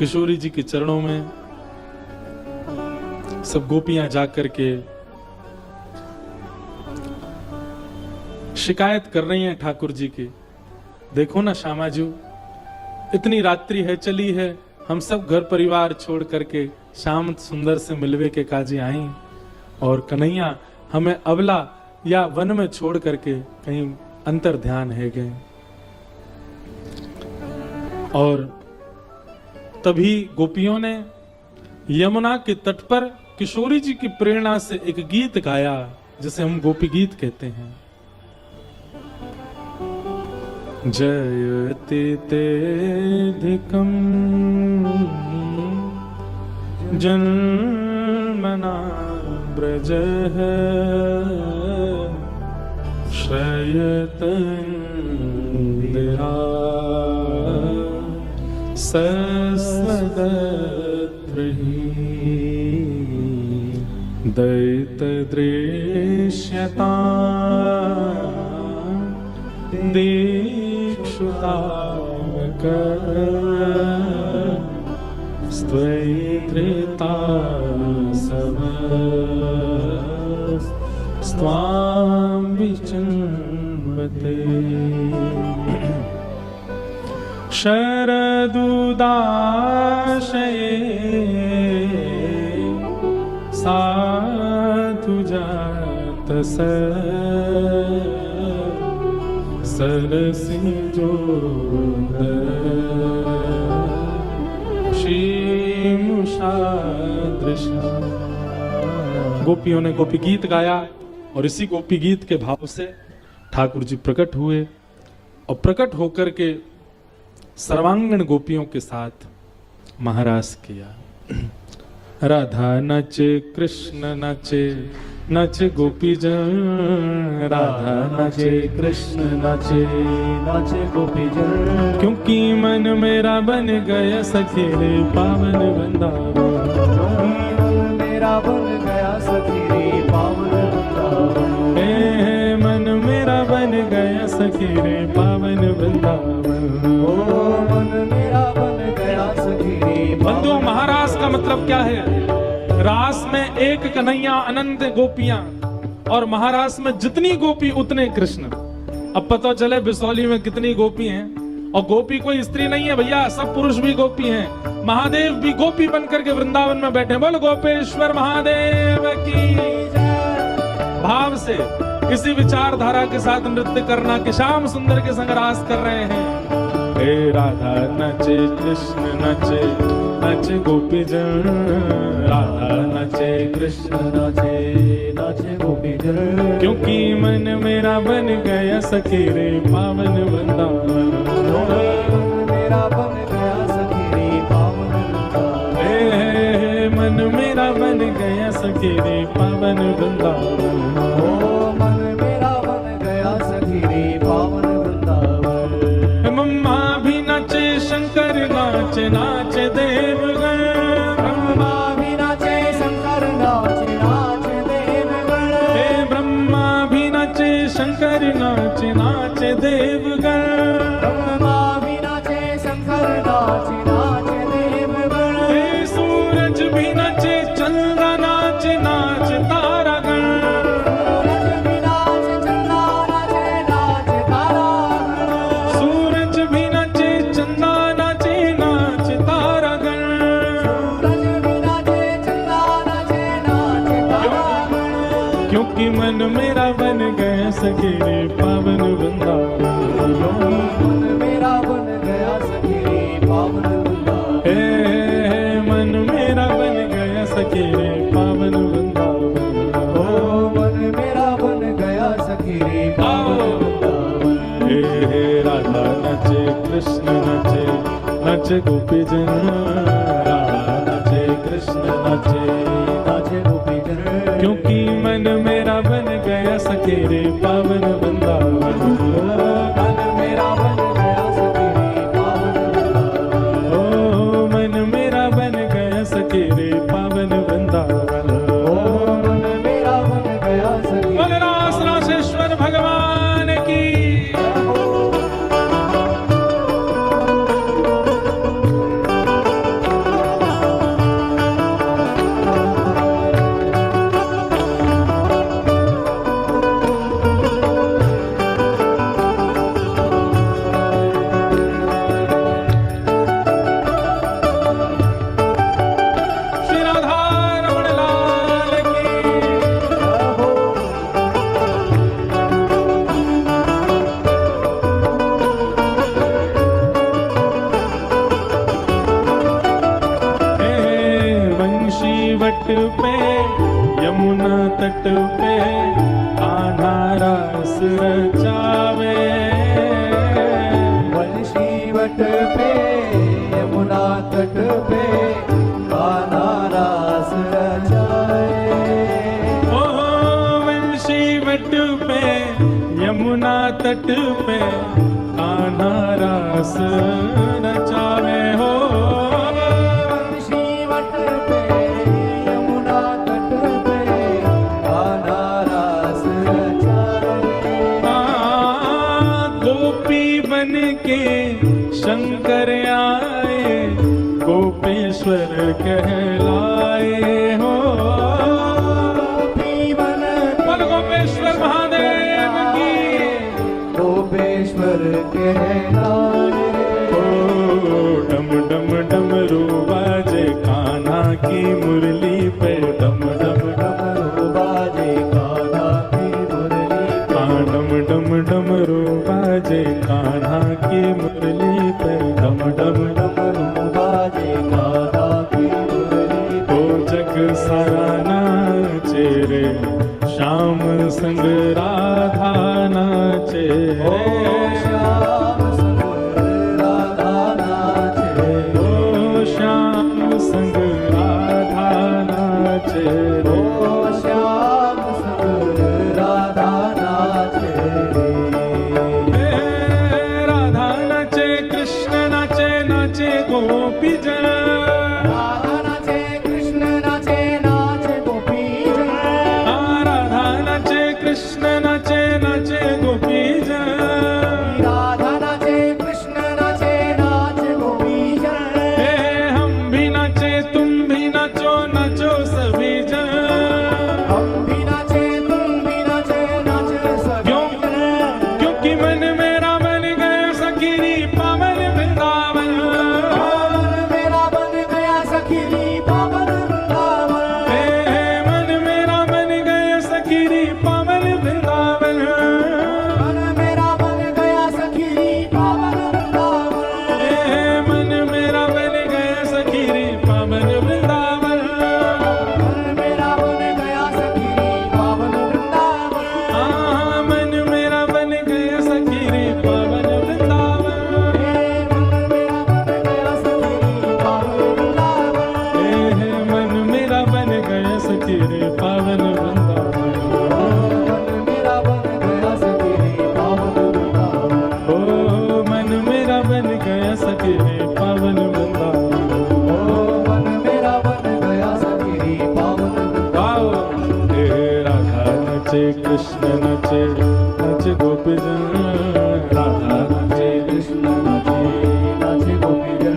किशोरी जी के चरणों में सब गोपियां जाकर के शिकायत कर रही हैं ठाकुर जी की, देखो ना श्यामा जी, इतनी रात्रि है चली है, हम सब घर परिवार छोड़ करके श्याम सुंदर से मिलवे के काजी आई, और कन्हैया हमें अबला या वन में छोड़ करके कहीं अंतर ध्यान है गए। और तभी गोपियों ने यमुना के तट पर किशोरी जी की प्रेरणा से एक गीत गाया जिसे हम गोपी गीत कहते हैं। जयति तेधिकं जन्मना ब्रजः श्रयतन्दिरा सस्वदद्भिः दैतदृश्यता दीक्षुतावक स्त्वैधृता स्वां विचिन्वते। शरदुदाशये साधु जातस सरसी गोपियों ने गोपी गीत गाया और इसी गोपी गीत के भाव से ठाकुर जी प्रकट हुए और प्रकट होकर के सर्वांगण गोपियों के साथ महारास किया। राधा नचे कृष्ण नचे नचे गोपी जन, राधा नचे कृष्ण नचे नचे गोपी जन, क्योंकि मन मेरा बन गया सखी रे पावन वृंदावन, मेरा बन गया सखी रे पावन वृंदावन, मन मेरा बन गया सखी रे पावन वृंदावन, ओ मन मेरा बन गया सखी रे। बंधुओं, महारास का मतलब क्या है? रास में एक कन्हैया अनंत गोपियां, और महारास में जितनी गोपी उतने कृष्ण। अब पता चले बिसौली में कितनी गोपी हैं, और गोपी कोई स्त्री नहीं है भैया, सब पुरुष भी गोपी हैं। महादेव भी गोपी बनकर के वृंदावन में बैठे। बोल गोपेश्वर महादेव की भाव से इसी विचारधारा के साथ नृत्य करना कि श्याम सुंदर के संग रास कर रहे हैं। हे राधा नचे कृष्ण नचे नचे गोपी जन, राधा नचे कृष्ण नचे नचे गोपी जन, क्योंकि मन मेरा बन गया सखी रे पावन वृंदावन, मेरा बन गया सखी रे पावन वृंदावन, मन मेरा बन गया सखी रे पावन वृंदावन, ओ मन मेरा बन गया सखी रे पावन वृंदावन। मम्मा भी नाचे शंकर नाचे नाचे देवगण, ब्रह्मा भी नाचे शंकर नाचे नाचे देवगण, हे ब्रह्मा भी नाचे शंकर नाचे नाचे देवगण, ब्रह्मा भी नाचे शंकर नाचे नाचे देवगण, हे सूरज भी नाचे चंद्र नाचे नाचे तारागण, सूरज भी नाचे चंदा नाचे नाचे तारागण, सूरज भी नाचे चंदा नाचे नाचे तारागण, सूरज भी नाचे चंदा नाचे नाचे तारागण, क्योंकि मन मेरा बन गया सखी रे पावन वृंदावन, मन मेरा बन गया सखी रे पावन वृंदावन, हे मन मेरा बन गया सखी रे पावन वृंदावन, ओ मन मेरा बन गया सखी रे पावन वृंदावन, हे राधा नचे कृष्ण नचे नचे गोपी जन, राधा नचे कृष्ण नचे नाचे गोपी जन, क्योंकि मन मेरा बन गया सखी रे पावन वृंदावन, मन मेरा बन गया सखी रे पावन वृंदावन, ओ मन मेरा बन गया सखी रे पावन वृंदावन, ओ मन मेरा बन गया सखी। बोल रास रासेश्वर भगवान की। तट पे, यमुना तट पे कान्हा रास रचावे। बंशी वट पे यमुना तट पे कान्हा रास रचाए। ओ वंशी वट पे यमुना तट पे कान्हा रास रचावे हो। बंशी वट पे यमुना तट पे कान्हा रास रचाए। गोपी बन के शंकर आए, गोपेश्वर कहलाए हो। गोपी बन बोल गोपेश्वर महादेव की। गोपेश्वर कहलाए। ओ डम डम डमरू बाजे कान्हा की मुरली पे, डम डम डमरू बाजे कान्हा की मुरली पे। डम डम डमरू बाजे कान्हा की मुरली पे, डम डम डमरू बाजे कान्हा की मुरली पे। ओ जग सारा नाचे रे, श्याम संग राधा नाचे। ओ श्याम संग राधा नाचे। ओ श्याम संग राधा नाचे। ओ श्याम संग राधा नाचे। राधा नाचे, कृष्ण नाचे, नाचे गोपी जन। राधा नाचे कृष्ण नाचे नाचे गोपी जन। राधा नाचे, कृष्ण नाचे, नाचे गोपी जन। राधा नाचे कृष्ण नाचे नाचे गोपी जन। हम भी नाचे, तुम भी नाचो, नाचो सभी जन। हम भी नाचे तुम भी नाचे नाचे सभी क्यों? जन। क्योंकि मन मेरा बन गया सखीरी पावन वृंदावन। मन मेरा बन गया सखीरी पावन वृंदावन। मन मेरा बन गया सखीरी पावन वृंदावन। मन मेरा बन गया सखीरी पावन वृंदावन। मन मेरा बन गया सखीरी पावन वृंदावन। मन मेरा बन गया सखीरी पावन वृंदावन। मन मेरा बन गया सखीरी पावन वृंदावन। मन मेरा बन गया सखीरी पावन वृंदावन। मन मेरा बन गया सखीरी पावन वृंदावन। मन मेरा बन गया सखीरी पावन वृंदावन। ओ मन मेरा बन गया सखीरी पावन वृंदावन। राधा नचे, कृष्ण नचे, नचे गोपी जन। राधा नचे, कृष्ण नचे, नाचे गोपी जन।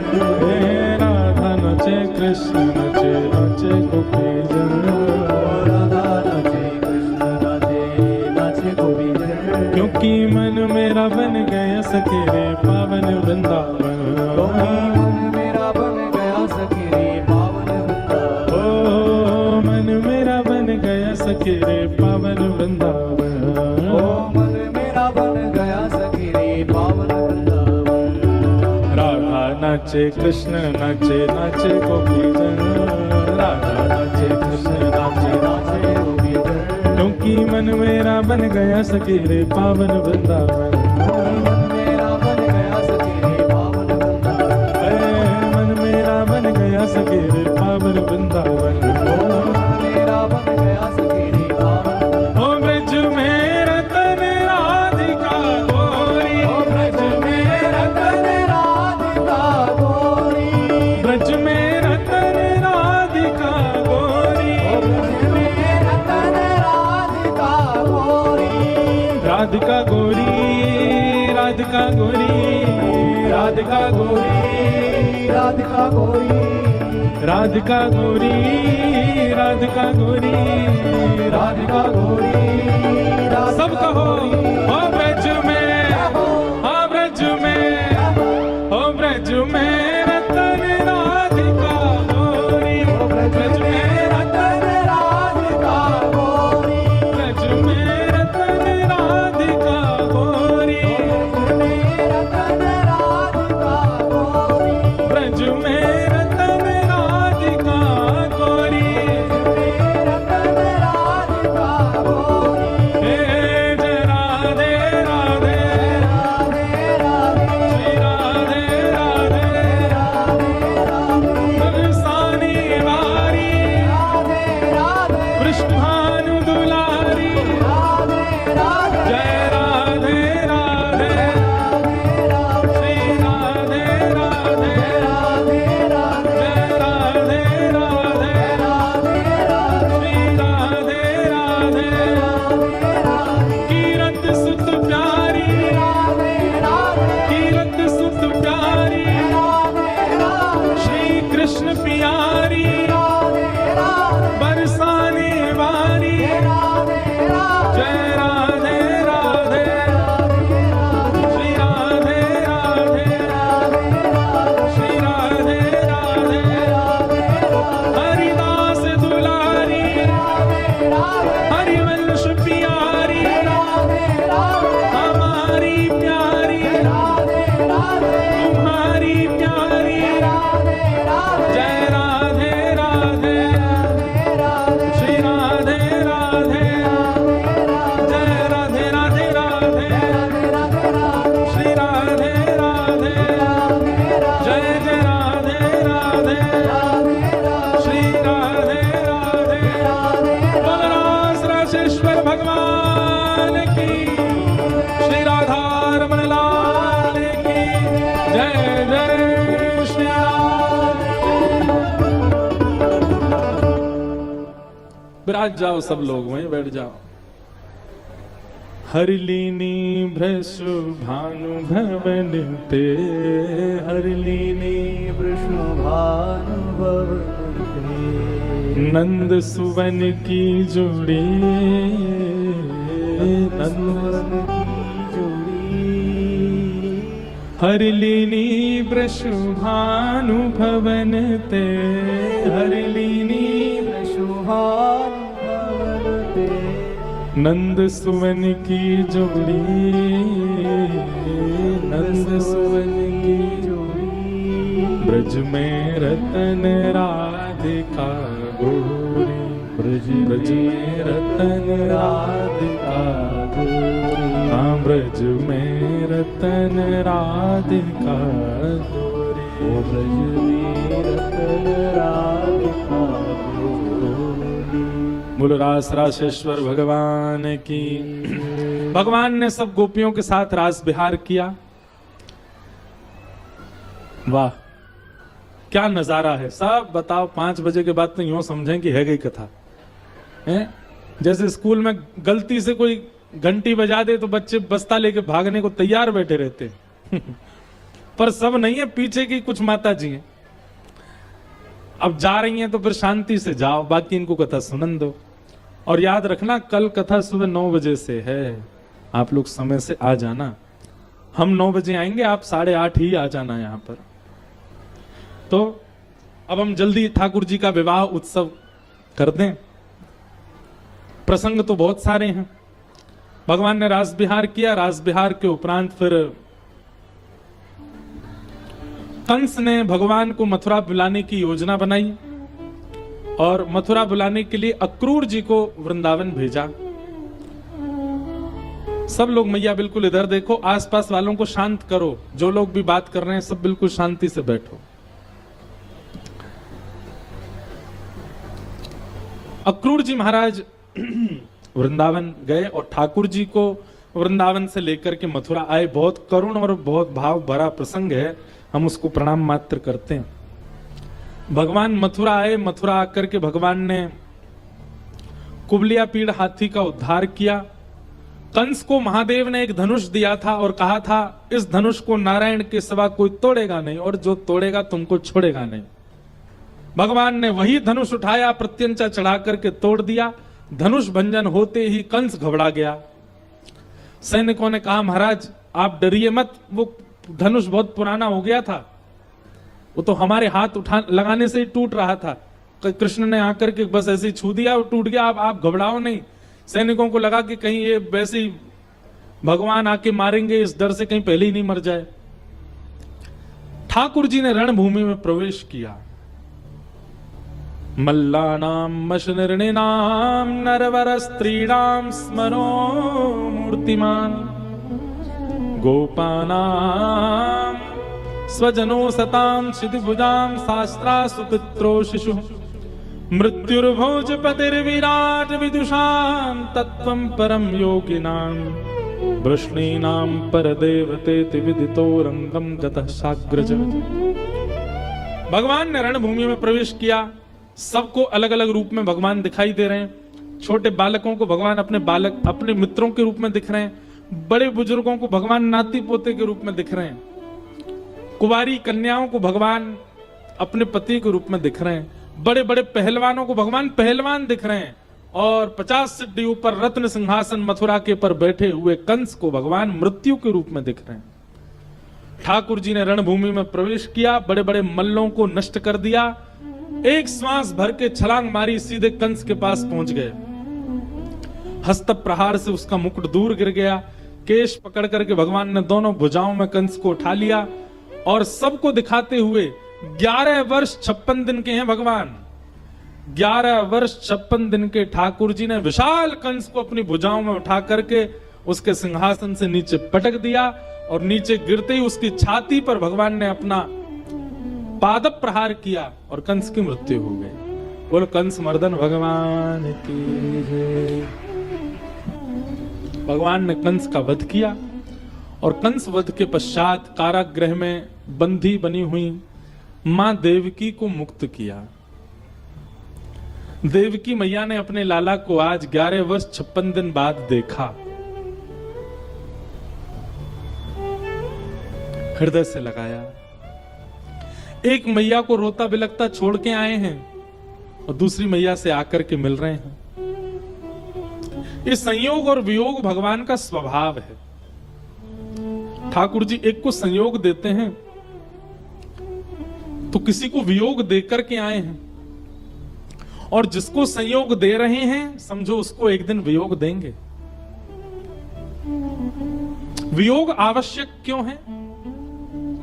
राधा नचे, कृष्ण नचे, नाचे गोपी जन। राधा नाचे कृष्ण नाचे नाचे गोपी जन। क्योंकि मन मेरा बन गया सखीरे पावन वृंदावन। मन मेरा बन गया सखीरी पावन वृंदावन। ओ मन मेरा बन गया सखीरे पावन वृंदावन। ओ मन मेरा बन गया सखीरी पावन वृंदावन। राधा नाचे, कृष्ण नाचे, नाचे गोपी जन। राधा नाचे, कृष्ण नाचे, नाचे गोपी जन। क्योंकि मन मेरा बन गया सखीरे पावन वृंदावन। मन मेरा बन गया सखीरी पावन वृंदावन। मन मेरा बन गया सखीरे पावन वृंदावन। मेरा बन गया सखीरी पावन। ओ ब्रज में रतन राधिका गोरी। ओ ब्रज में रतन राधिका गोरी। ब्रज में रतन राधिका गोरी। ओ ब्रज में रतन राधिका गोरी। राधिका गोरी, राधिका गोरी, राधिका गोरी, राधिका गोरी। राधिका गोरी, राधिका गोरी, राधिका गोरी। सब कहो ओ ब्रज में, ओ ब्रज में, ओ ब्रज में रतन राधिका गोरी। ओ ब्रज में रतन राधिका गोरी। ब्रज में रतन राधिका गोरी। ब्रज में रतन राधिका गोरी। ब्रज में रतन राधिका गोरी। आज जाओ सब लोग वहीं बैठ जाओ। हरिलीनी भृशु भानु भवन ते, हरिलीनी वृषभानुभवन ते, नंद सुवन की जोड़ी, नंदन की जोड़ी। हरिलीनी वृषु भानु भवन ते, हरिलीनी वृषभानुभवन ते, नंद सुवन की जोड़ी, नंद सुवन की जोड़ी। ब्रज में रतन राधिका गोरी, ब्रज में रतन राधिका गोरी, हाँ ब्रज में रतन राधिका गोरी, ओ ब्रज में रतन राधिका गोरी। बोलो रास रासेश्वर भगवान की। भगवान ने सब गोपियों के साथ रास विहार किया। वाह क्या नजारा है। सब बताओ 5 बजे के बाद तो यूं समझें कि है गई कथा है। जैसे स्कूल में गलती से कोई घंटी बजा दे तो बच्चे बस्ता लेके भागने को तैयार बैठे रहते पर सब नहीं है, पीछे की कुछ माता जी हैं। अब जा रही हैं तो फिर शांति से जाओ, बाकी इनको कथा सुनन दो। और याद रखना कल कथा सुबह 9 बजे से है, आप लोग समय से आ जाना। हम 9 बजे आएंगे, आप 8:30 ही आ जाना यहाँ पर। तो अब हम जल्दी ठाकुर जी का विवाह उत्सव कर दें। प्रसंग तो बहुत सारे हैं। भगवान ने रास विहार किया। रास विहार के उपरांत फिर कंस ने भगवान को मथुरा बुलाने की योजना बनाई और मथुरा बुलाने के लिए अक्रूर जी को वृंदावन भेजा। सब लोग मैया बिल्कुल इधर देखो, आसपास वालों को शांत करो। जो लोग भी बात कर रहे हैं सब बिल्कुल शांति से बैठो। अक्रूर जी महाराज वृंदावन गए और ठाकुर जी को वृंदावन से लेकर के मथुरा आए। बहुत करुण और बहुत भाव भरा प्रसंग है, हम उसको प्रणाम मात्र करते हैं। भगवान मथुरा आए। मथुरा आकर के भगवान ने कुबलिया पीड़ हाथी का उद्धार किया। कंस को महादेव ने एक धनुष दिया था और कहा था इस धनुष को नारायण के सिवा कोई तोड़ेगा नहीं और जो तोड़ेगा तुमको छोड़ेगा नहीं। भगवान ने वही धनुष उठाया, प्रत्यंचा चढ़ा करके तोड़ दिया। धनुष भंजन होते ही कंस घबरा गया। सैनिकों ने कहा महाराज आप डरिए मत, वो धनुष बहुत पुराना हो गया था, वो तो हमारे हाथ उठा लगाने से ही टूट रहा था। कृष्ण ने आकर के बस ऐसे ही छू दिया, वो टूट गया। आप घबराओ नहीं। सैनिकों को लगा कि कहीं ये वैसे ही भगवान आके मारेंगे, इस डर से कहीं पहले ही नहीं मर जाए। ठाकुर जी ने रणभूमि में प्रवेश किया। मल्लानां मशनिर्णिनां नरवर स्त्रीणां स्मरो मूर्तिमान गोपानां स्वजनो सतां क्षितिभुजां शास्त्रा सुपित्रो शिशु मृत्युर्भोजपतिर्विराट विदुषां तत्त्वं परम योगिनां वृष्णीनां परदेवतेति विदितो रंगं गतः साग्रज। भगवान ने रणभूमि में प्रवेश किया। सबको अलग अलग रूप में भगवान दिखाई दे रहे हैं। छोटे बालकों को भगवान अपने मित्रों के रूप में दिख रहे हैं। बड़े बुजुर्गों को भगवान नाती पोते के रूप में दिख रहे हैं। कुंवारी कन्याओं को भगवान अपने पति के रूप में दिख रहे हैं। बड़े बड़े पहलवानों को भगवान पहलवान दिख रहे हैं। और 50 सिद्धि ऊपर रत्न सिंहासन मथुरा के पर बैठे हुए कंस को भगवान मृत्यु के रूप में दिख रहे हैं। ठाकुर जी ने रणभूमि में प्रवेश किया, बड़े बड़े मल्लों को नष्ट कर दिया। एक श्वास भर के छलांग मारी, सीधे कंस के पास पहुंच गए। हस्त प्रहार से उसका मुकुट दूर गिर गया। केश पकड़ करके भगवान ने दोनों भुजाओं में कंस को उठा लिया और सबको दिखाते हुए 11 वर्ष 56 दिन के हैं भगवान। 11 वर्ष 56 दिन के ठाकुर जी ने विशाल कंस को अपनी भुजाओं में उठा करके उसके सिंहासन से नीचे पटक दिया और नीचे गिरते ही उसकी छाती पर भगवान ने अपना पाद प्रहार किया और कंस की मृत्यु हो गई। बोलो कंस मर्दन भगवान की जय। भगवान ने कंस का वध किया और कंस वध के पश्चात कारागृह में बंदी बनी हुई मां देवकी को मुक्त किया। देवकी मैया ने अपने लाला को आज 11 वर्ष 56 दिन बाद देखा। हृदय से लगाया। एक मैया को रोता बिलखता छोड़ के आए हैं और दूसरी मैया से आकर के मिल रहे हैं। ये संयोग और वियोग भगवान का स्वभाव है। ठाकुर जी एक को संयोग देते हैं तो किसी को वियोग देकर के आए हैं, और जिसको संयोग दे रहे हैं समझो उसको एक दिन वियोग देंगे। वियोग आवश्यक क्यों है?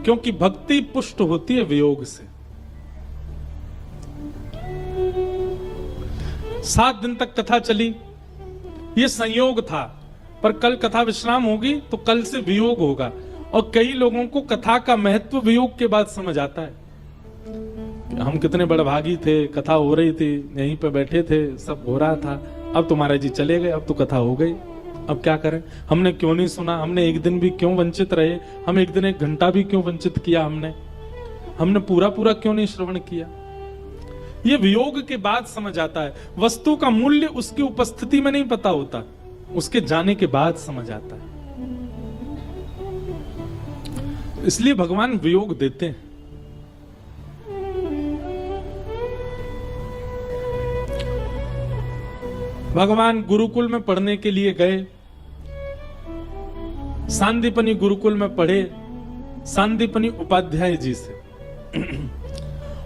क्योंकि भक्ति पुष्ट होती है वियोग से। 7 दिन तक कथा चली, ये संयोग था, पर कल कथा विश्राम होगी तो कल से वियोग होगा। और कई लोगों को कथा का महत्व वियोग के बाद समझ आता है। हम कितने बड़भागी थे, कथा हो रही थी, यहीं पे बैठे थे, सब हो रहा था, अब तो महाराज जी चले गए, अब तो कथा हो गई, अब क्या करें? हमने क्यों नहीं सुना? हमने एक दिन भी क्यों वंचित रहे? हम एक दिन 1 घंटा भी क्यों वंचित किया? हमने पूरा क्यों नहीं श्रवण किया? ये वियोग के बाद समझ आता है। वस्तु का मूल्य उसकी उपस्थिति में नहीं पता होता, उसके जाने के बाद समझ आता है। इसलिए भगवान वियोग देते हैं। भगवान गुरुकुल में पढ़ने के लिए गए, सांदीपनी गुरुकुल में पढ़े सांदीपनी उपाध्याय जी से।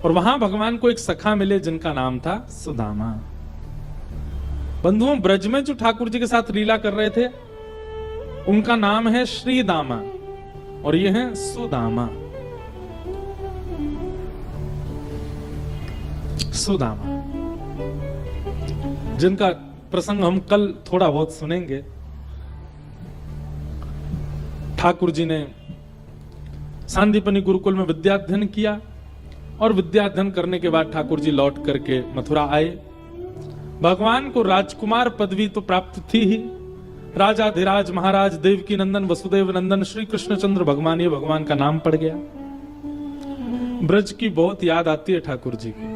और वहां भगवान को एक सखा मिले जिनका नाम था सुदामा। बंधुओं, ब्रज में जो ठाकुर जी के साथ लीला कर रहे थे उनका नाम है श्रीदामा और ये है सुदामा। सुदामा जिनका प्रसंग हम कल थोड़ा बहुत सुनेंगे। ठाकुर जी ने सांदीपनी गुरुकुल में विद्याध्ययन किया और विद्याध्ययन करने के बाद ठाकुर जी लौट करके मथुरा आए। भगवान को राजकुमार पदवी तो प्राप्त थी ही। राजाधिराज महाराज देवकी नंदन वसुदेव नंदन श्री कृष्णचंद्र भगवान, ये भगवान का नाम पड़ गया। ब्रज की बहुत याद आती है ठाकुर जी की।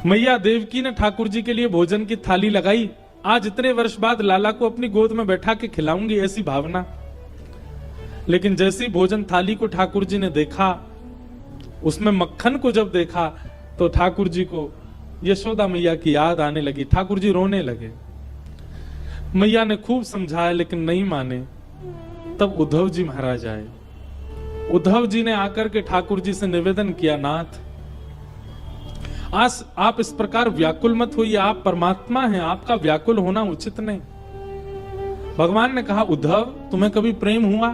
मैया देवकी ने ठाकुर जी के लिए भोजन की थाली लगाई। आज इतने वर्ष बाद लाला को अपनी गोद में बैठा के खिलाऊंगी, ऐसी भावना। लेकिन जैसी भोजन थाली को ठाकुर जी ने देखा, उसमें मक्खन को जब देखा तो ठाकुर जी को यशोदा मैया की याद आने लगी। ठाकुर जी रोने लगे। मैया ने खूब समझाया लेकिन नहीं माने। तब उद्धव जी महाराज आए। उद्धव जी ने आकर के ठाकुर जी से निवेदन किया, नाथ आज आप इस प्रकार व्याकुल मत होइए, आप परमात्मा हैं, आपका व्याकुल होना उचित नहीं। भगवान ने कहा, उद्धव तुम्हें कभी प्रेम हुआ?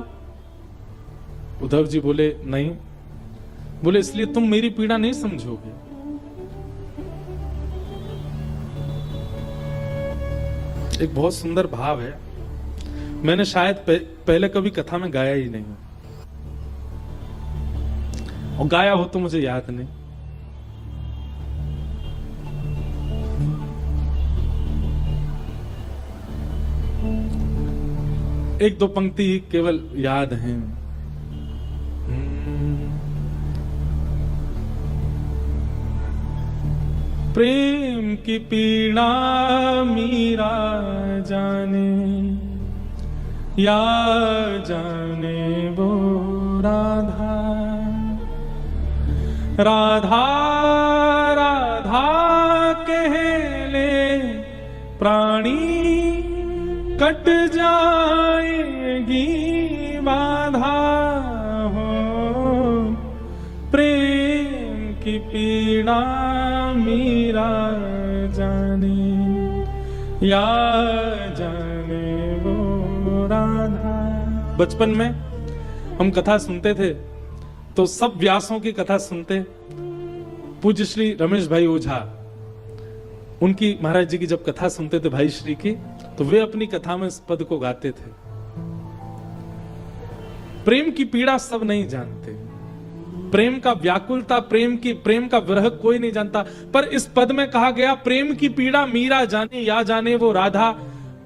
उद्धव जी बोले नहीं। बोले इसलिए तुम मेरी पीड़ा नहीं समझोगे। एक बहुत सुंदर भाव है, मैंने शायद पहले कभी कथा में गाया ही नहीं, और गाया हो तो मुझे याद नहीं। एक दो पंक्ति केवल याद हैं। प्रेम की पीड़ा मीरा जाने, या जाने वो राधा। राधा राधा कहले प्राणी, कट जाएगी बाधा हो। प्रेम की पीड़ा मीरा जाने, या जाने वो राधा। बचपन में हम कथा सुनते थे तो सब व्यासों की कथा सुनते। पूज्य श्री रमेश भाई ओझा, उनकी महाराज जी की जब कथा सुनते थे भाई श्री की, तो वे अपनी कथा में इस पद को गाते थे। प्रेम की पीड़ा सब नहीं जानते, प्रेम का व्याकुलता, प्रेम का विरह कोई नहीं जानता। पर इस पद में कहा गया, प्रेम की पीड़ा मीरा जाने, या जाने वो राधा।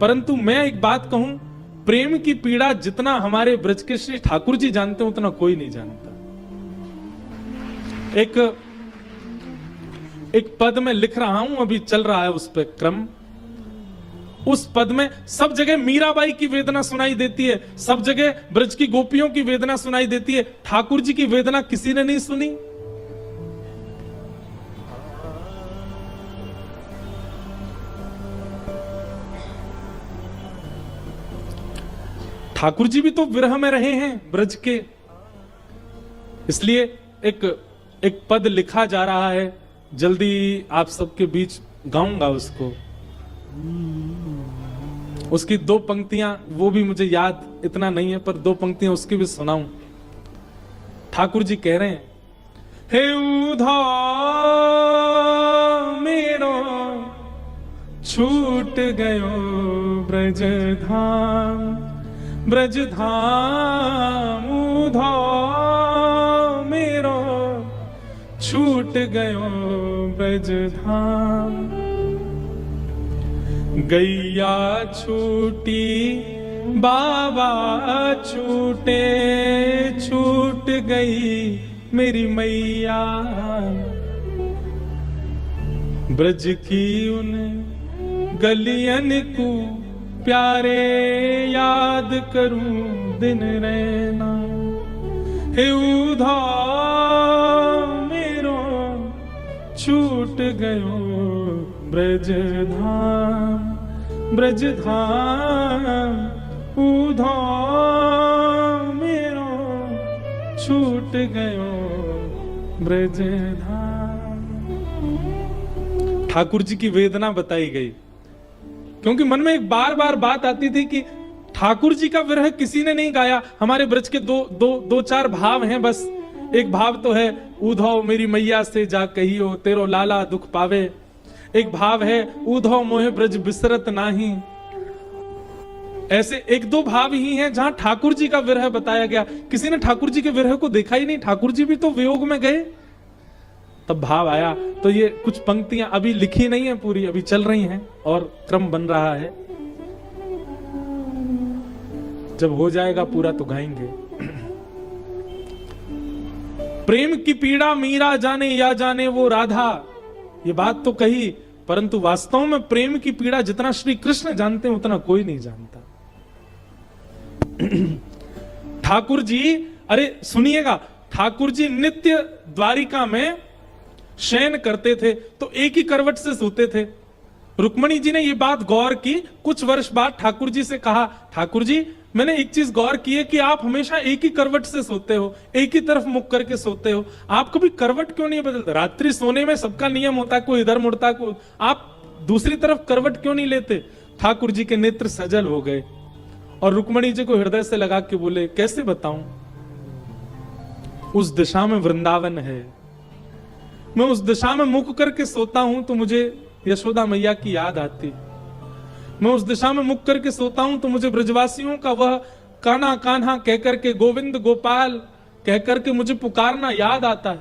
परंतु मैं एक बात कहूं, प्रेम की पीड़ा जितना हमारे ब्रज के श्री ठाकुर जी जानते हैं उतना कोई नहीं जानता। एक पद में लिख रहा हूं, अभी चल रहा है उस पे क्रम। उस पद में सब जगह मीराबाई की वेदना सुनाई देती है, सब जगह ब्रज की गोपियों की वेदना सुनाई देती है, ठाकुर जी की वेदना किसी ने नहीं सुनी। ठाकुर जी भी तो विरह में रहे हैं ब्रज के, इसलिए एक पद लिखा जा रहा है, जल्दी आप सबके बीच गाऊंगा उसको। उसकी 2 पंक्तियां, वो भी मुझे याद इतना नहीं है, पर 2 पंक्तियां उसकी भी सुनाऊं। ठाकुर जी कह रहे हैं, हे उधा मेरो छूट गयो ब्रज धाम, ब्रज धाम उधा मेरो छूट गयो ब्रज धाम। गैया छूटी बाबा छूटे, छूट गई मेरी मैया, ब्रज की उन गलियन को प्यारे याद करूं दिन रहना। हे उधा मेरो छूट गयो ब्रज धाम, ब्रज धाम उधा मेरो छूट गयो ब्रज धाम। ठाकुर जी की वेदना बताई गई, क्योंकि मन में एक बार बार बात आती थी कि ठाकुर जी का विरह किसी ने नहीं गाया। हमारे ब्रज के दो चार भाव हैं बस। एक भाव तो है उधो मेरी मैया से जा कहियो तेरो लाला दुख पावे, एक भाव है उधो मोहे ब्रज बिसरत नाही। ऐसे 1-2 भाव ही हैं जहां ठाकुर जी का विरह बताया गया। किसी ने ठाकुर जी के विरह को देखा ही नहीं, ठाकुर जी भी तो वियोग में गए, तब भाव आया। तो ये कुछ पंक्तियां अभी लिखी नहीं है पूरी, अभी चल रही हैं और क्रम बन रहा है, जब हो जाएगा पूरा तो गाएंगे। प्रेम की पीड़ा मीरा जाने या जाने वो राधा, ये बात तो कही, परंतु वास्तव में प्रेम की पीड़ा जितना श्री कृष्ण जानते हैं उतना कोई नहीं जानता। ठाकुर जी, अरे सुनिएगा, ठाकुर जी नित्य द्वारिका में शयन करते थे तो एक ही करवट से सोते थे। रुक्मणी जी ने ये बात गौर की, कुछ वर्ष बाद ठाकुर जी से कहा, ठाकुर जी मैंने एक चीज गौर की है कि आप हमेशा एक ही करवट से सोते हो, एक ही तरफ मुख करके सोते हो, आप कभी करवट क्यों नहीं बदलते? रात्रि सोने में सबका नियम होता है, कोई इधर मुड़ता है, कोई, आप दूसरी तरफ करवट क्यों नहीं लेते? ठाकुर जी के नेत्र सजल हो गए और रुक्मणी जी को हृदय से लगा के बोले, कैसे बताऊं, उस दिशा में वृंदावन है, मैं उस दिशा में मुख करके सोता हूं तो मुझे यशोदा मैया की याद आती, मैं उस दिशा में मुख करके सोता हूं तो मुझे ब्रजवासियों का वह कान्हा कान्हा कहकर के, गोविंद गोपाल कहकर के मुझे पुकारना याद आता है।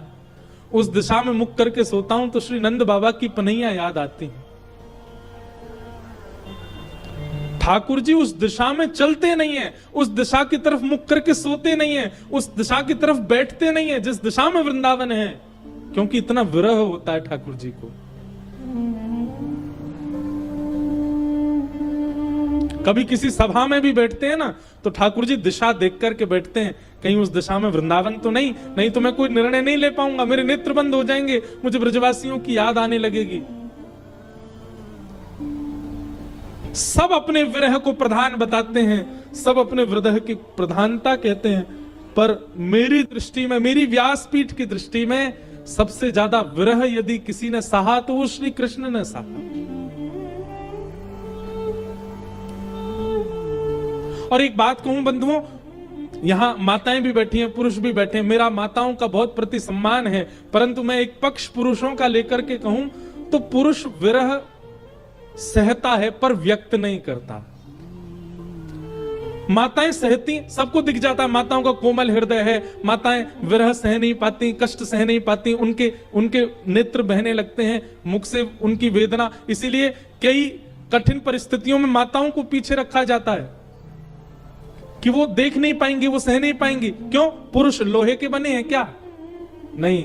उस दिशा में मुख करके सोता हूं तो श्री नंद बाबा की पनैया याद आती हैं। ठाकुर जी उस दिशा में चलते नहीं है, उस दिशा की तरफ मुख करके सोते नहीं है, उस दिशा की तरफ बैठते नहीं है जिस दिशा में वृंदावन है, क्योंकि इतना विरह होता है ठाकुर जी को। कभी किसी सभा में भी बैठते हैं ना तो ठाकुर जी दिशा देख करके बैठते हैं, कहीं उस दिशा में वृंदावन तो नहीं, नहीं तो मैं कोई निर्णय नहीं ले पाऊंगा, मेरे नेत्र बंद हो जाएंगे, मुझे ब्रजवासियों की याद आने लगेगी। सब अपने विरह को प्रधान बताते हैं, सब अपने विरह की प्रधानता कहते हैं, पर मेरी दृष्टि में, मेरी व्यासपीठ की दृष्टि में सबसे ज्यादा विरह यदि किसी ने सहा तो वो श्री कृष्ण ने सहा। और एक बात कहूं बंधुओं, यहां माताएं भी बैठी हैं, पुरुष भी बैठे हैं, मेरा माताओं का बहुत प्रति सम्मान है, परंतु मैं एक पक्ष पुरुषों का लेकर के कहूं तो पुरुष विरह सहता है पर व्यक्त नहीं करता। माताएं सहती, सबको दिख जाता है, माताओं का कोमल हृदय है, माताएं विरह सह नहीं पाती, कष्ट सह नहीं पाती, उनके नेत्र बहने लगते हैं, मुख से उनकी वेदना, इसीलिए कई कठिन परिस्थितियों में माताओं को पीछे रखा जाता है। कि वो देख नहीं पाएंगी, वो सह नहीं पाएंगी। क्यों? पुरुष लोहे के बने हैं क्या? नहीं,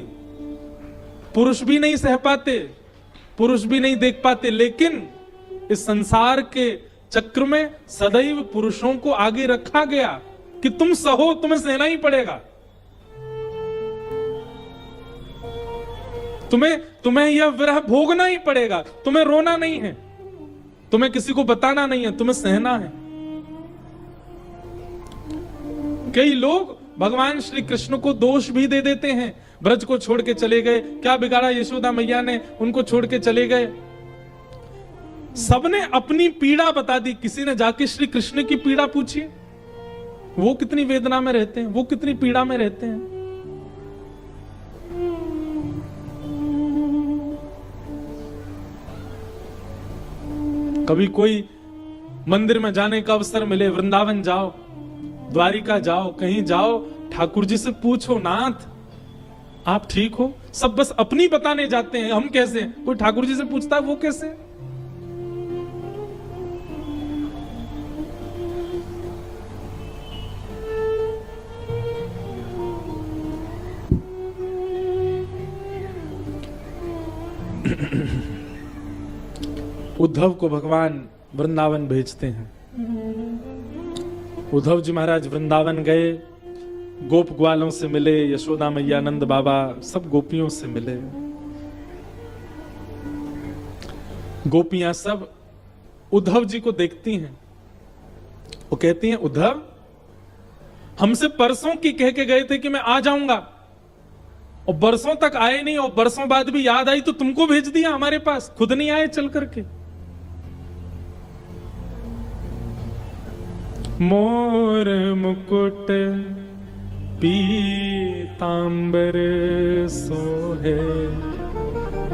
पुरुष भी नहीं सह पाते, पुरुष भी नहीं देख पाते। लेकिन इस संसार के चक्र में सदैव पुरुषों को आगे रखा गया कि तुम सहो, तुम्हें सहना ही पड़ेगा। तुम्हें यह विरह भोगना ही पड़ेगा। तुम्हें रोना नहीं है, तुम्हें किसी को बताना नहीं है, तुम्हें सहना है। कई लोग भगवान श्री कृष्ण को दोष भी दे देते हैं, ब्रज को छोड़ के चले गए, क्या बिगाड़ा यशोदा मैया ने, उनको छोड़ के चले गए। सबने अपनी पीड़ा बता दी, किसी ने जाके श्री कृष्ण की पीड़ा पूछी, वो कितनी वेदना में रहते हैं, वो कितनी पीड़ा में रहते हैं। कभी कोई मंदिर में जाने का अवसर मिले, वृंदावन जाओ, द्वारिका जाओ, कहीं जाओ, ठाकुर जी से पूछो, नाथ आप ठीक हो? सब बस अपनी बताने जाते हैं, हम कैसे? कोई ठाकुर जी से पूछता है वो कैसे? उद्धव को भगवान वृंदावन भेजते हैं। उद्धव जी महाराज वृंदावन गए, गोप ग्वालों से मिले, यशोदा मैया, नंद बाबा, सब गोपियों से मिले। गोपियां सब उद्धव जी को देखती हैं, वो कहती हैं, उद्धव हमसे परसों की कह के गए थे कि मैं आ जाऊंगा, और बरसों तक आए नहीं, और बरसों बाद भी याद आई तो तुमको भेज दिया हमारे पास, खुद नहीं आए चल करके। मोर मुकुट पीतांबर सोहे,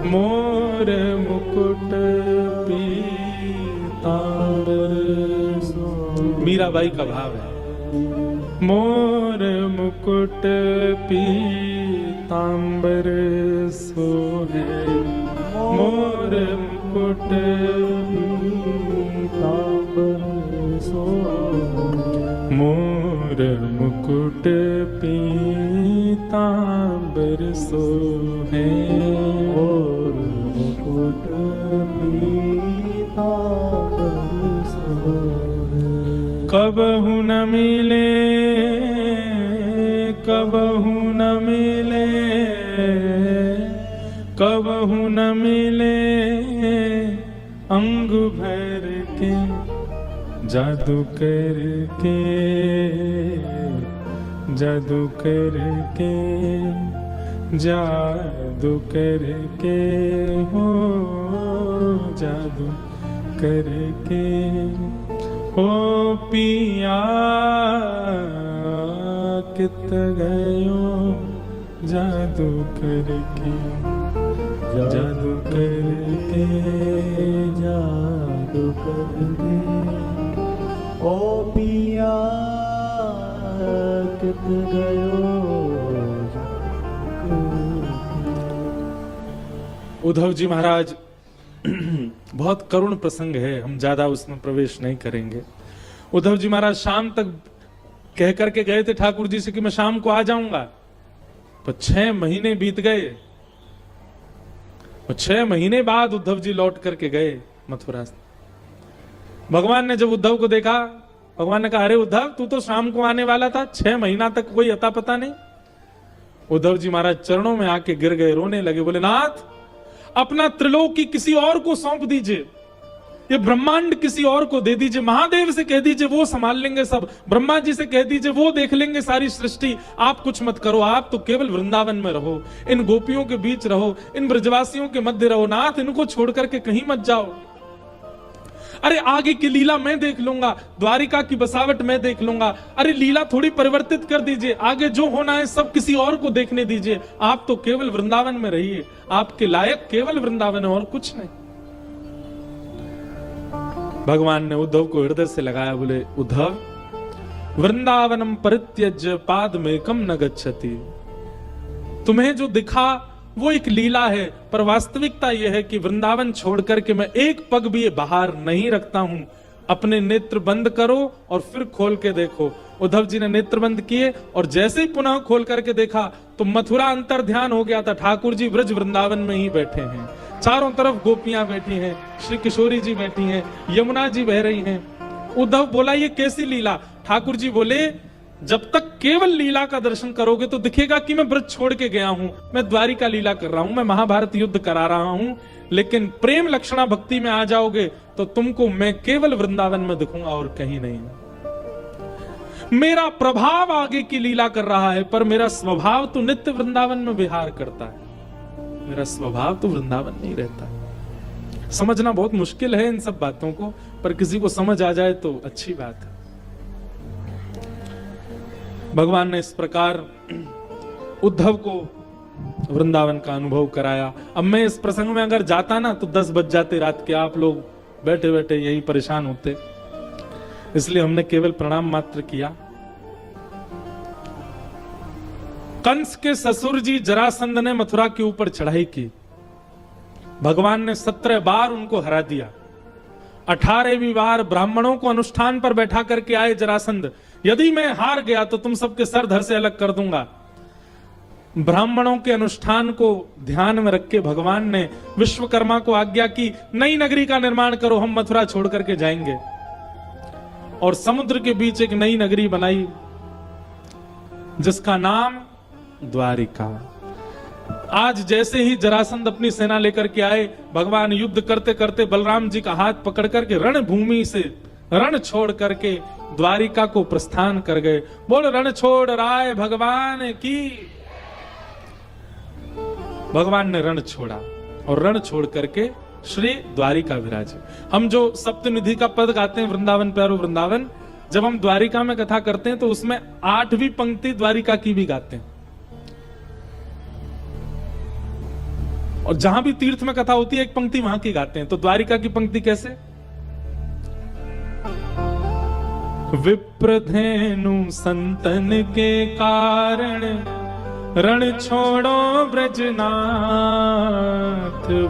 मोर मुकुट पीतांबर सोहे। मीराबाई का भाव है, मोर मुकुट पीतांबर सोहे, मोर मुकुट पीतांबर सोहे, मोर मुकुट पीतांबर सोहे, मोर मुकुट पीतांबर सोहे। कबहु न मिले, कबहु न मिले, कबहु न मिले अंग भर के जादू करके, जादू करके, जादू करके, हो जादू करके, ओ पिया कित गयो जादू करके, जादू करके, जादू करके, ओ पिया कित गयो। उद्धव जी महाराज बहुत करुण प्रसंग है, हम ज्यादा उसमें प्रवेश नहीं करेंगे। उद्धव जी महाराज शाम तक कह करके गए थे ठाकुर जी से कि मैं शाम को आ जाऊंगा, पर 6 महीने बीत गए, और 6 महीने बाद उद्धव जी लौट करके गए मथुरा से। भगवान ने जब उद्धव को देखा, भगवान ने कहा, अरे उद्धव तू तो शाम को आने वाला था, 6 महीना तक कोई अता पता नहीं। उद्धव जी महाराज चरणों में आके गिर गए, रोने लगे, बोले नाथ अपना त्रिलोकी किसी और को सौंप दीजिए, ये ब्रह्मांड किसी और को दे दीजिए, महादेव से कह दीजिए वो संभाल लेंगे सब, ब्रह्मा जी से कह दीजिए वो देख लेंगे सारी सृष्टि, आप कुछ मत करो, आप तो केवल वृंदावन में रहो, इन गोपियों के बीच रहो, इन ब्रजवासियों के मध्य रहो, नाथ इनको छोड़ करके कहीं मत जाओ। अरे आगे की लीला मैं देख लूंगा, द्वारिका की बसावट मैं देख लूंगा, अरे लीला थोड़ी परिवर्तित कर दीजिए, आगे जो होना है सब किसी और को देखने दीजिए, आप तो केवल वृंदावन में रहिए, आपके लायक केवल वृंदावन है और कुछ नहीं। भगवान ने उद्धव को हृदय से लगाया, बोले उद्धव वृंदावनम परित्यज्य पादमेकम न गच्छति, तुम्हें जो दिखा वो एक लीला है, पर वास्तविकता यह है कि वृंदावन छोड़ करके मैं एक पग भी बाहर नहीं रखता हूं। अपने नेत्र बंद करो और फिर खोल के देखो। उद्धव जी ने नेत्र बंद किए और जैसे ही पुनः खोल करके देखा तो मथुरा अंतर ध्यान हो गया था। ठाकुर जी ब्रज वृंदावन में ही बैठे हैं, चारों तरफ गोपियां बैठी हैं, श्री किशोरी जी बैठी हैं, यमुना जी बह रही हैं। उद्धव बोला ये कैसी लीला? ठाकुर जी बोले जब तक केवल लीला का दर्शन करोगे तो दिखेगा कि मैं ब्रज छोड़ के गया हूं, मैं द्वारिका लीला कर रहा हूं, मैं महाभारत युद्ध करा रहा हूं। लेकिन प्रेम लक्षणा भक्ति में आ जाओगे तो तुमको मैं केवल वृंदावन में दिखूंगा और कहीं नहीं। मेरा प्रभाव आगे की लीला कर रहा है, पर मेरा स्वभाव तो नित्य वृंदावन में विहार करता है। मेरा स्वभाव तो वृंदावन नहीं रहता है। समझना बहुत मुश्किल है इन सब बातों को, पर किसी को समझ आ जाए तो अच्छी बात है। भगवान ने इस प्रकार उद्धव को वृंदावन का अनुभव कराया। अब मैं इस प्रसंग में अगर जाता ना तो 10 बज जाते रात के, आप लोग बैठे बैठे यही परेशान होते, इसलिए हमने केवल प्रणाम मात्र किया। कंस के ससुर जी जरासंध ने मथुरा के ऊपर चढ़ाई की। भगवान ने 17 बार उनको हरा दिया। 18वीं बार ब्राह्मणों को अनुष्ठान पर बैठा करके आए जरासंध, यदि मैं हार गया तो तुम सबके सर धड़ से अलग कर दूंगा। ब्राह्मणों के अनुष्ठान को ध्यान में रख के भगवान ने विश्वकर्मा को आज्ञा की, नई नगरी का निर्माण करो, हम मथुरा छोड़ करके जाएंगे। और समुद्र के बीच एक नई नगरी बनाई जिसका नाम द्वारिका। आज जैसे ही जरासंध अपनी सेना लेकर के आए, भगवान युद्ध करते करते बलराम जी का हाथ पकड़ करके रणभूमि से रण छोड़ करके द्वारिका को प्रस्थान कर गए। बोल रण छोड़ राय भगवान की। भगवान ने रण छोड़ा और रण छोड़ करके श्री द्वारिका विराजे। हम जो सप्तनिधि का पद गाते हैं, वृंदावन प्यारो वृंदावन, जब हम द्वारिका में कथा करते हैं तो उसमें 8वीं पंक्ति द्वारिका की भी गाते हैं। और जहां भी तीर्थ में कथा होती है एक पंक्ति वहां की गाते हैं। तो द्वारिका की पंक्ति कैसे? विप्रधेनु संतन के कारण रण छोड़ो ब्रजनाथ।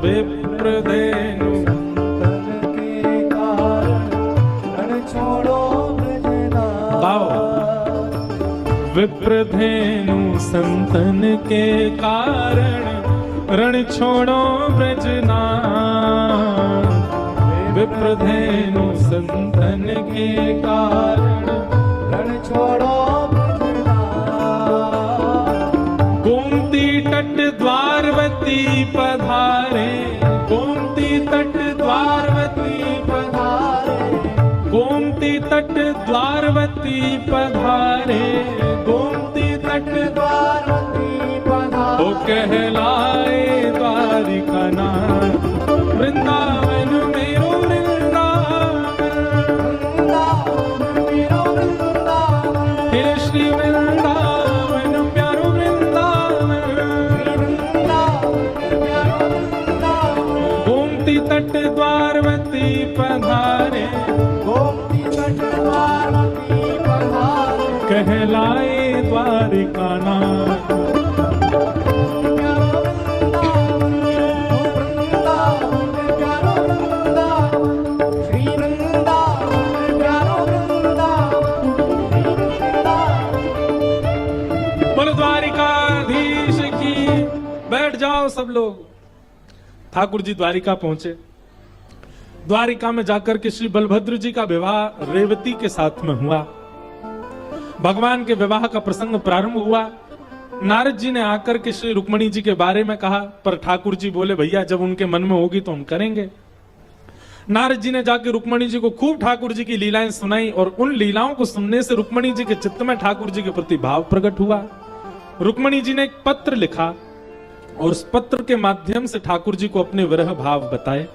विप्रधेनु संतन के कारण रण छोड़ो ब्रजनाथ। विप्रधेनु संतन के कारण रण छोड़ो ब्रजनाथ। विप्रधेनु संतन के कारण रण छोड़ो ब्रजनाथ। गोमती तट द्वारवती पधारे, गोमती तट द्वारवती पधारे, गोमती तट द्वारवती पधारे, गोमती तट द्वारवती पधारे। ओ कहलाए द्वारिका नाथ। वृंदावन मेरो वृंदावन, मेरो वृंदावन। हे श्री वृंदावन प्यारो वृंदावन। गोमती तट द्वारवती पधारे, गोमती तट द्वारवती पधारे। कहलाए द्वारिका नाथ। बैठ जाओ सब लोग। ठाकुर जी द्वारिका पहुंचे। द्वारिका में जाकर के श्री बलभद्र जी का विवाह रेवती के साथ में हुआ। भगवान के विवाह का प्रसंग प्रारंभ हुआ। नारद जी ने आकर के श्री रुक्मणी जी के बारे में कहा, पर ठाकुर जी बोले भैया जब उनके मन में होगी तो हम करेंगे। नारद जी ने जाके रुक्मणी जी को खूब ठाकुर जी की लीलाएं सुनाई और उन लीलाओं को सुनने से रुक्मणी जी के चित्त में ठाकुर जी के प्रति भाव प्रकट हुआ। रुक्मणी जी ने एक पत्र लिखा और उस पत्र के माध्यम से ठाकुर जी को अपने विरह भाव बताए।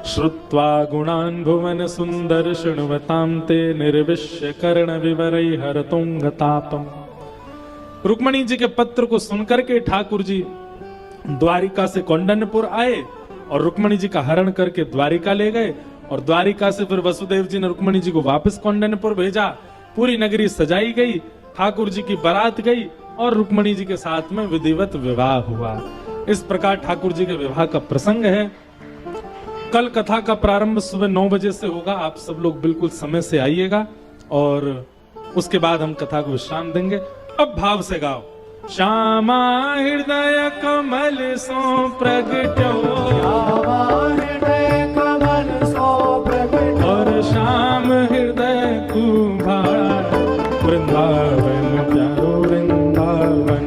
श्रुत्वा गुणान् भुवन सुंदर शृण्वतां ते निर्विश्य कर्ण विवरै हरतोंगतापम। रुक्मणी जी के पत्र को सुनकर के ठाकुर जी द्वारिका से कौंडन्यपुर आए और रुक्मणी जी का हरण करके द्वारिका ले गए। और द्वारिका से फिर वसुदेव जी ने रुक्मणी जी को वापस कौंडन्यपुर भेजा। पूरी नगरी सजाई गई, ठाकुर जी की बारात गई और रुक्मणी जी के साथ में विधिवत विवाह हुआ। इस प्रकार ठाकुर जी के विवाह का प्रसंग है। कल कथा का प्रारंभ सुबह 9 बजे से होगा। आप सब लोग बिल्कुल समय से आइएगा और उसके बाद हम कथा को विश्राम देंगे। अब भाव से गाओ। श्यामा हृदय कमल सो प्रगट्यो, श्यामा हृदय कमल सो प्रगट्यो, और श्याम हृदय कुभार, वृंदावन प्यारो वृंदावन,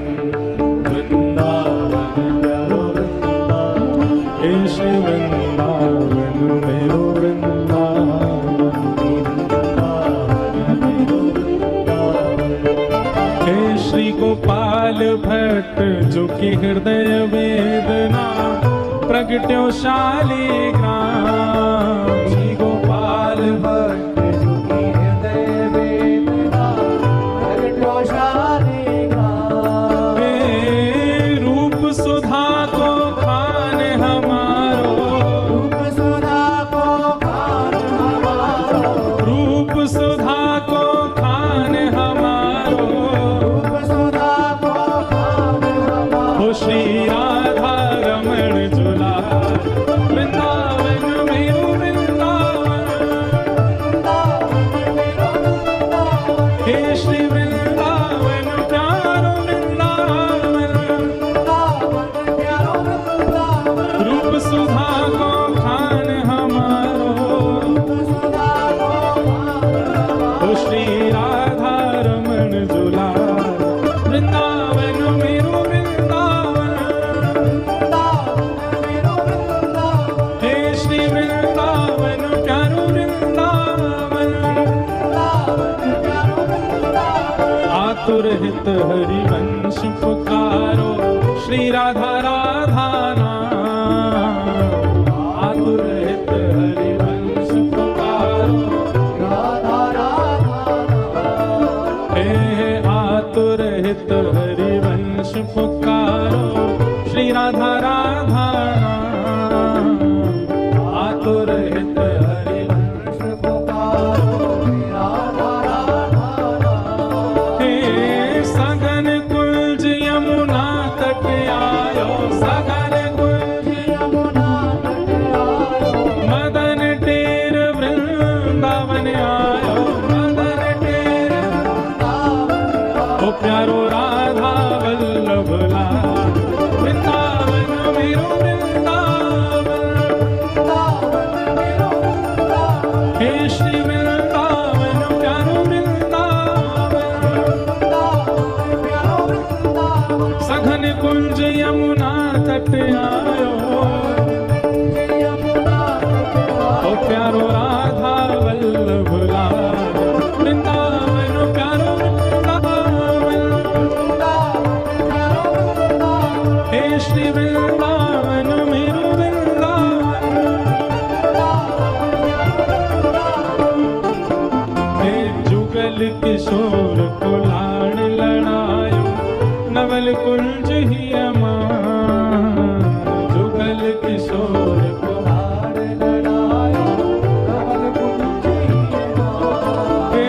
वृंदावन प्यारो वृंदावन, हे श्री वृंदावन मेरो वृंदावन, हे श्री गोपाल भट्ट जो कि हृदय वेदना प्रगट्यो शालिग्राम, श्री गोपाल भट्ट जो कि हृदय वेदना प्रगट्यो शालिग्राम। हे रूप सुधा को खान हमारो, रूप सुधा को खान हमारो, रूप सुधा को खान हमारो, रूप सुधा को खान हमारो। हो श्री राधा रमण झूला, वृंदावन मेरो वृंदावन, हे श्री वृंदावन प्यारो वृंदावन, रूप सुधा को खान हमारो, हो श्री राधा रमण झूला, वृंदावन मेरो वृंदावन, हे श्री वृंदावन प्यारो वृंदावन, आतुर हित हरिवंश पुकारो, श्री राधा राधा नाम, आतुर हित हरिवंश पुकारो, राधा राधा हे आतुर हित हरिवंश पुकारो, श्री राधा राधा नाम, आतुर हित हरिवंश पुकारो, राधा राधा। हे सघन कुंज यमुना तट आयो, सघन कुंज यमुना तट आयो, मदन टेर वृंदावन आयो, मदन टेर ओ प्यारो राधा वल्लभ लाल, वृंदावन मेरो वृंदावन, हे श्री वृंदावन प्यारो वृंदावन, सघन कुंज यमुना तट आयो, ओ प्यारो राधा वल्लभ लाल, वृंदावन प्यारो वृंदावन, हे श्री वृंदावन मेरो वृंदावन, हे जुगल किशोर को लाड़ लड़ायो, नवल कुंज ही अमान, जुगल किशोर को लाड़ लड़ायो, नवल कुंज हे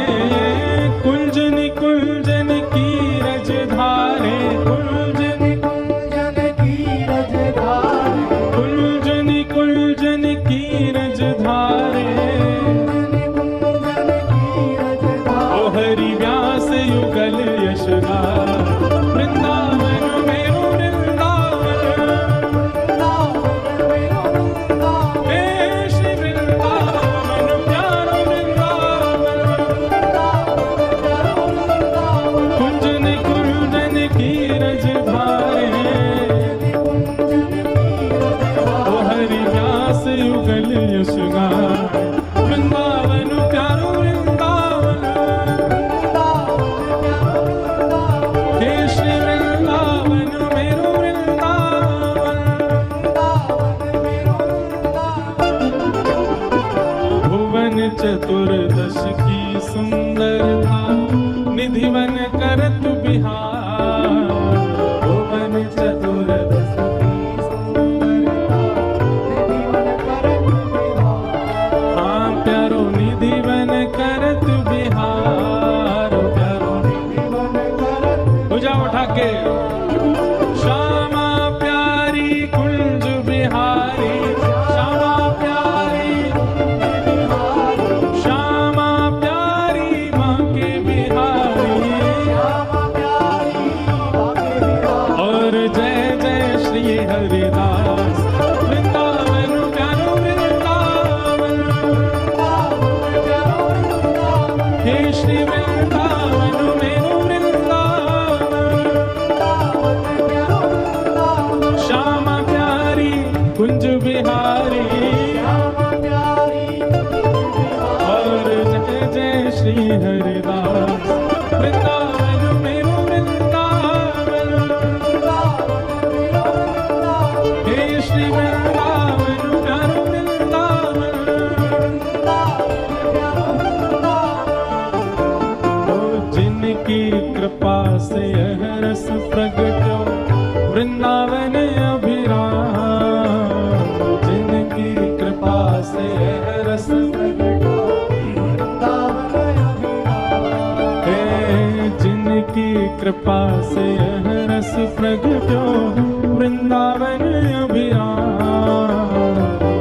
कुंजन कुंजन की रजधारे, कुंजन कुंजन की रजधारे, कुंजन कुंजन की रजधारे, कुंजन की रजधारे। ओ हरि व्यास युगल यशगार, वृंदावन मेरो वृंदावन, हे श्री वृंदावन प्यारो वृंदावन, कुंजन कुंजन की रजधारे, ओ हरि व्यास युगल यशगार, वृंदावन प्यारो वृंदावन, हे श्री वृंदावन मेरो वृंदावन, भुवन चतुर्दश की सुंदरता, निधिवन करत बिहार, भुवन चतुर्दश की सुंदरता, निधिवन करत बिहार। हाँ प्यारो निधिवन करत बिहार, प्यारो निधिवन करत भुजा उठा के, श्यामा प्यारी कुंज बिहारी, श्यामा प्यारी हे श्री वृंदावन मेरो वृंदावन, श्यामा प्यारी कुंज बिहारी, और जय जय श्री हरिदास। वृंदावन मेरो वृंदावन, हे श्री वृंदावन प्यारो वृंदावन, तो जिनकी कृपा से यह रस प्रगटो वृंदावन अभिराम, जिनकी कृपा से यह रस प्रगटो वृंदावन अभिराम, हे जिनकी कृपा से यह रस प्रगटो वृंदावन अभिराम,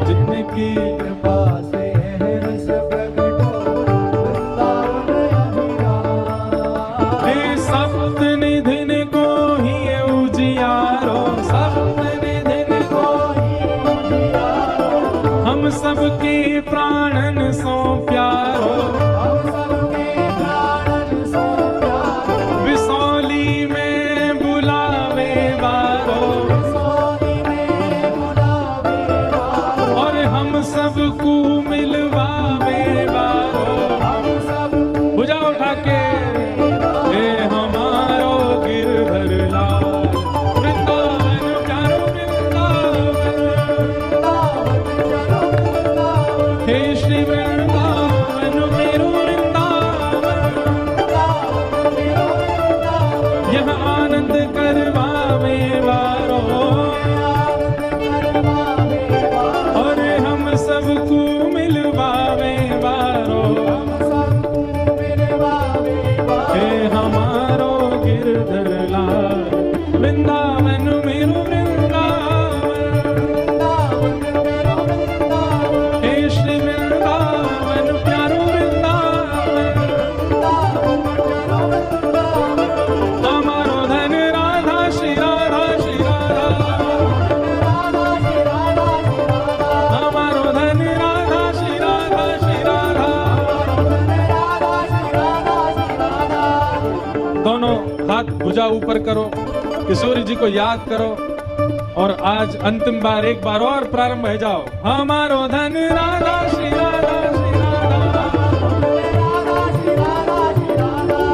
जिनकी कृपा से यह रस प्रगटो वृंदावन अभिराम। हे सप्त निधिन को ही उजियारो, सप्त निधिन को ही उजियारो, हम सबके प्राणन सो प्यारो, हम सबके प्राणन सो प्यारो, विसौली में बुलावे बारो, सोनी में बुलावे बारो, और हम सबको मिलवावे बारो। हम सब भुजा उठा के हे हमारो गिरधर लाल, वृंदावन प्यारो वृंदावन, हे श्री वृंदावन मेरो वृंदावन, यह आनंद करवावे वारो, और हम सबको मिलवावे वारो, हे हमारो गिरधर लाल, वृंदावन मेरो वृंदावन, हे श्री वृंदावन प्यारो वृंदावन, हमारो धन राधा श्री राधा श्री राधा, हमारो धन राधा श्री राधा श्री राधा। दोनों हाथ भुजा ऊपर करो, किशोरी जी को याद करो, और आज अंतिम बार एक बार और प्रारंभ हो जाओ। हमारो धन राधा श्री राधा श्री राधा,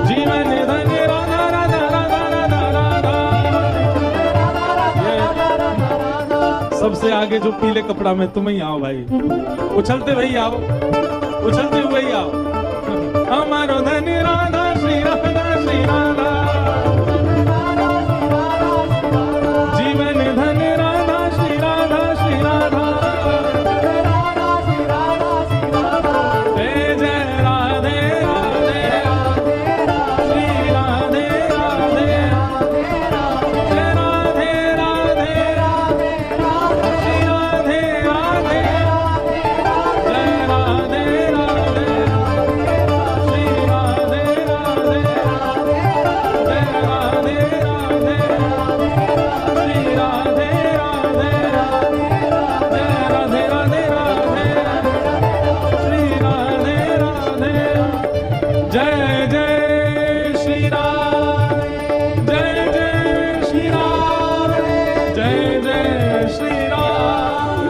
जीवन धन राधा राधा राधा राधा राधा। सबसे आगे जो पीले कपड़ा में तुम ही आओ भाई, उछलते वही आओ, उछलते हुए ही आओ। हमारो धन राधा श्री राधा श्री राधा, जीवन धन राधा श्री राधा श्री राधा, हे जय राधे राधे श्री राधे राधे, जय राधे राधे श्री राधे राधे, जय राधे राधे श्री राधे राधे, जय राधे राधे श्री राधे राधे, जय राधे राधे राधे श्री राधे राधे, जय जय श्री राम, जय जय श्री राम, जय जय श्री राम।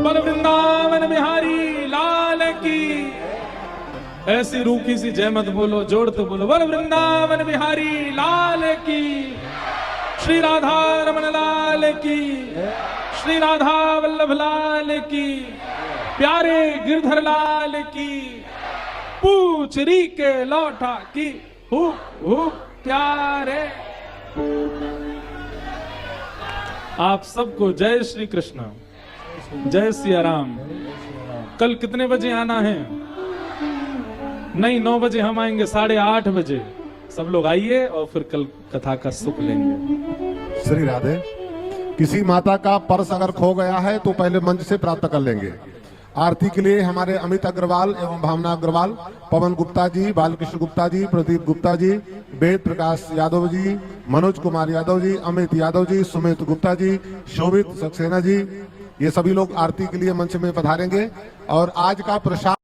बोल वृंदावन बिहारी लाल की। ऐसी रूखी सी जय मत बोलो, जोड़ तो बोलो। बोल वृंदावन बिहारी लाल की, श्री राधा रमन लाल की, श्री राधा वल्लभ लाल की, प्यारे गिरधर लाल की, पूछरी के लौटा की, हु प्यारे। आप सबको जय श्री कृष्ण, जय सिया राम। कल कितने बजे आना है? नहीं 9 बजे हम आएंगे, 8:30 बजे सब लोग आइए और फिर कल कथा का सुख लेंगे। श्री राधे। किसी माता का पर्स अगर खो गया है तो पहले मंच से प्राप्त कर लेंगे। आरती के लिए हमारे अमित अग्रवाल एवं भावना अग्रवाल, पवन गुप्ता जी, बालकृष्ण गुप्ता जी, प्रदीप गुप्ता जी, वेद प्रकाश यादव जी, मनोज कुमार यादव जी, अमित यादव जी, सुमित गुप्ता जी, शोभित सक्सेना जी, ये सभी लोग आरती के लिए मंच में पधारेंगे और आज का प्रसाद